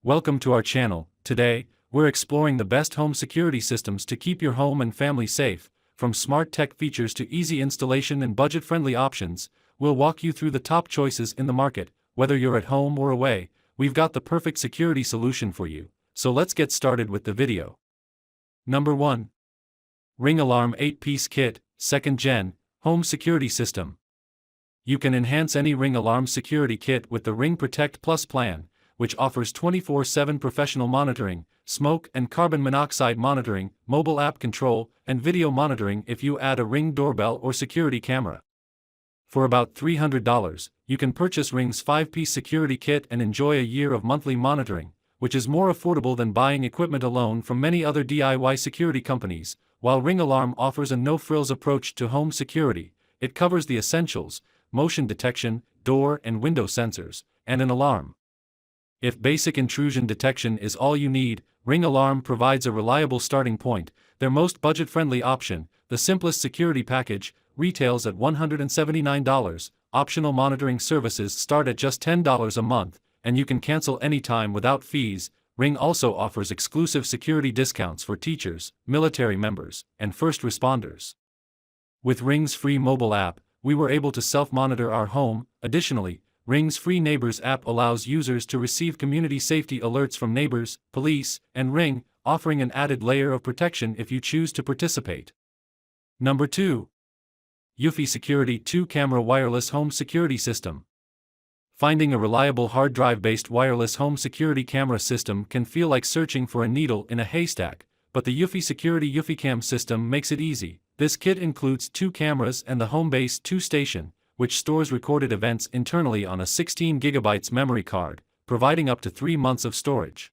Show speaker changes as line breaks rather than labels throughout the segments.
Welcome to our channel. Today, we're exploring the best home security systems to keep your home and family safe. From smart tech features to easy installation and budget-friendly options, we'll walk you through the top choices in the market. Whether you're at home or away, we've got the perfect security solution for you. So let's get started with the video. Number 1. Ring Alarm 8-Piece Kit, 2nd Gen, Home Security System. You can enhance any Ring Alarm security kit with the Ring Protect Plus plan, which offers 24/7 professional monitoring, smoke and carbon monoxide monitoring, mobile app control, and video monitoring if you add a Ring doorbell or security camera. For about $300, you can purchase Ring's 5-piece security kit and enjoy a year of monthly monitoring, which is more affordable than buying equipment alone from many other DIY security companies. While Ring Alarm offers a no-frills approach to home security, it covers the essentials: motion detection, door and window sensors, and an alarm. If basic intrusion detection is all you need, Ring Alarm provides a reliable starting point. Their most budget-friendly option, the simplest security package, retails at $179. Optional monitoring services start at just $10 a month, and you can cancel anytime without fees. Ring also offers exclusive security discounts for teachers, military members, and first responders. With Ring's free mobile app, we were able to self-monitor our home. Additionally, Ring's free Neighbors app allows users to receive community safety alerts from neighbors, police, and Ring, offering an added layer of protection if you choose to participate. Number 2. Eufy Security 2-Camera Wireless Home Security System. Finding a reliable hard drive-based wireless home security camera system can feel like searching for a needle in a haystack, but the Eufy Security EufyCam system makes it easy. This kit includes 2 cameras and the home-based 2 station, which stores recorded events internally on a 16 GB memory card, providing up to 3 months of storage.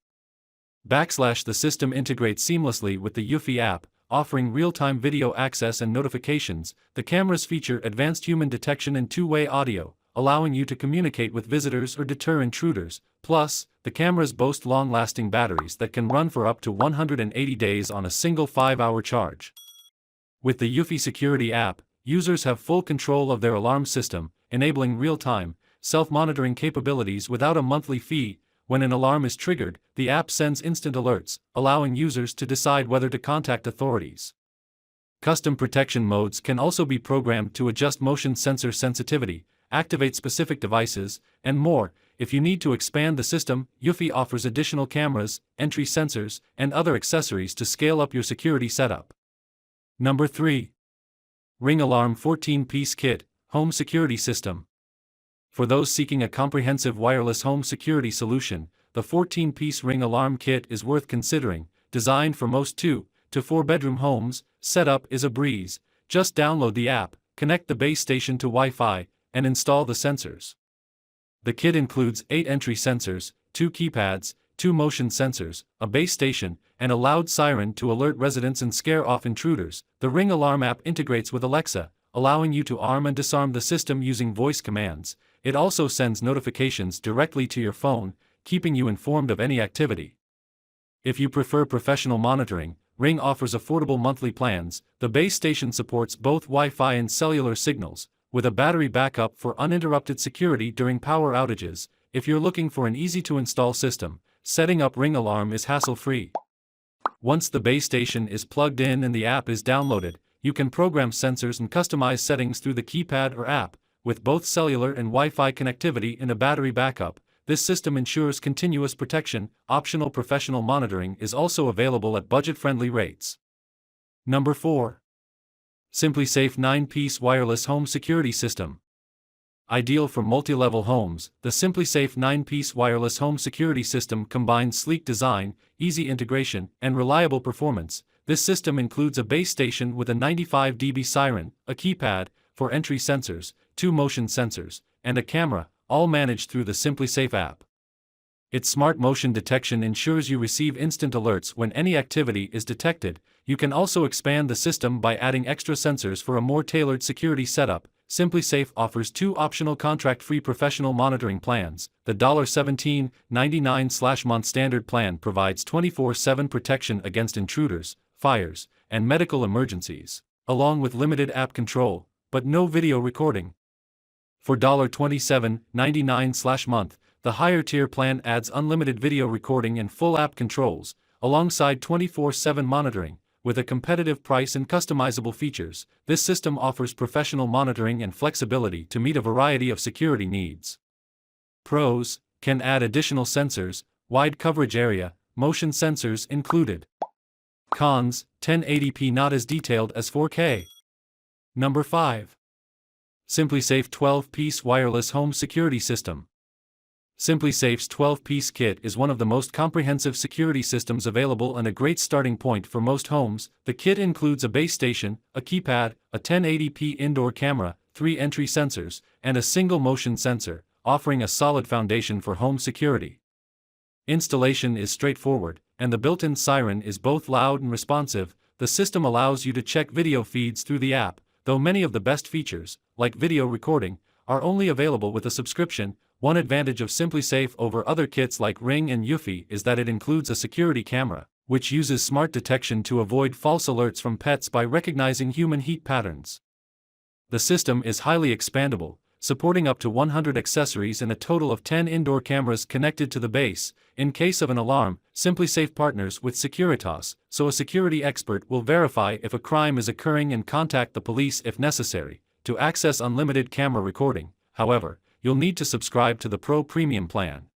The system integrates seamlessly with the Eufy app, offering real-time video access and notifications. The cameras feature advanced human detection and 2-way audio, allowing you to communicate with visitors or deter intruders. Plus, the cameras boast long-lasting batteries that can run for up to 180 days on a single 5-hour charge. With the Eufy Security app, users have full control of their alarm system, enabling real-time, self-monitoring capabilities without a monthly fee. When an alarm is triggered, the app sends instant alerts, allowing users to decide whether to contact authorities. Custom protection modes can also be programmed to adjust motion sensor sensitivity, activate specific devices, and more. If you need to expand the system, Eufy offers additional cameras, entry sensors, and other accessories to scale up your security setup. Number 3. Ring Alarm 14-Piece Kit, Home Security System. For those seeking a comprehensive wireless home security solution, the 14-piece Ring Alarm Kit is worth considering. Designed for most 2 to 4-bedroom homes, setup is a breeze. Just download the app, connect the base station to Wi-Fi, and install the sensors. The kit includes 8 entry sensors, 2 keypads, 2 motion sensors, a base station, and a loud siren to alert residents and scare off intruders. The Ring Alarm app integrates with Alexa, allowing you to arm and disarm the system using voice commands. It also sends notifications directly to your phone, keeping you informed of any activity. If you prefer professional monitoring, Ring offers affordable monthly plans. The base station supports both Wi-Fi and cellular signals, with a battery backup for uninterrupted security during power outages. If you're looking for an easy-to-install system, setting up Ring Alarm is hassle-free. Once the base station is plugged in and the app is downloaded, you can program sensors and customize settings through the keypad or app. With both cellular and Wi-Fi connectivity and a battery backup, this system ensures continuous protection. Optional professional monitoring is also available at budget-friendly rates. Number 4. SimpliSafe 9-Piece Wireless Home Security System. Ideal for multi-level homes, the SimpliSafe 9-Piece Wireless Home Security System combines sleek design, easy integration, and reliable performance. This system includes a base station with a 95 dB siren, a keypad, for entry sensors, 2 motion sensors, and a camera, all managed through the SimpliSafe app. Its smart motion detection ensures you receive instant alerts when any activity is detected. You can also expand the system by adding extra sensors for a more tailored security setup. SimpliSafe offers 2 optional contract-free professional monitoring plans. The $17.99/month standard plan provides 24/7 protection against intruders, fires, and medical emergencies, along with limited app control, but no video recording. For $27.99/month, The higher tier plan adds unlimited video recording and full app controls, alongside 24/7 monitoring. With a competitive price and customizable features, this system offers professional monitoring and flexibility to meet a variety of security needs. Pros: can add additional sensors, wide coverage area, motion sensors included. Cons: 1080p not as detailed as 4K. Number 5. SimpliSafe 12-piece wireless home security system. SimpliSafe's 12-piece kit is one of the most comprehensive security systems available and a great starting point for most homes. The kit includes a base station, a keypad, a 1080p indoor camera, 3 entry sensors, and a single motion sensor, offering a solid foundation for home security. Installation is straightforward, and the built-in siren is both loud and responsive. The system allows you to check video feeds through the app, though many of the best features, like video recording, are only available with a subscription. One advantage of SimpliSafe over other kits like Ring and Eufy is that it includes a security camera, which uses smart detection to avoid false alerts from pets by recognizing human heat patterns. The system is highly expandable, supporting up to 100 accessories and a total of 10 indoor cameras connected to the base. In case of an alarm, SimpliSafe partners with Securitas, so a security expert will verify if a crime is occurring and contact the police if necessary. To access unlimited camera recording, however, you'll need to subscribe to the Pro Premium plan.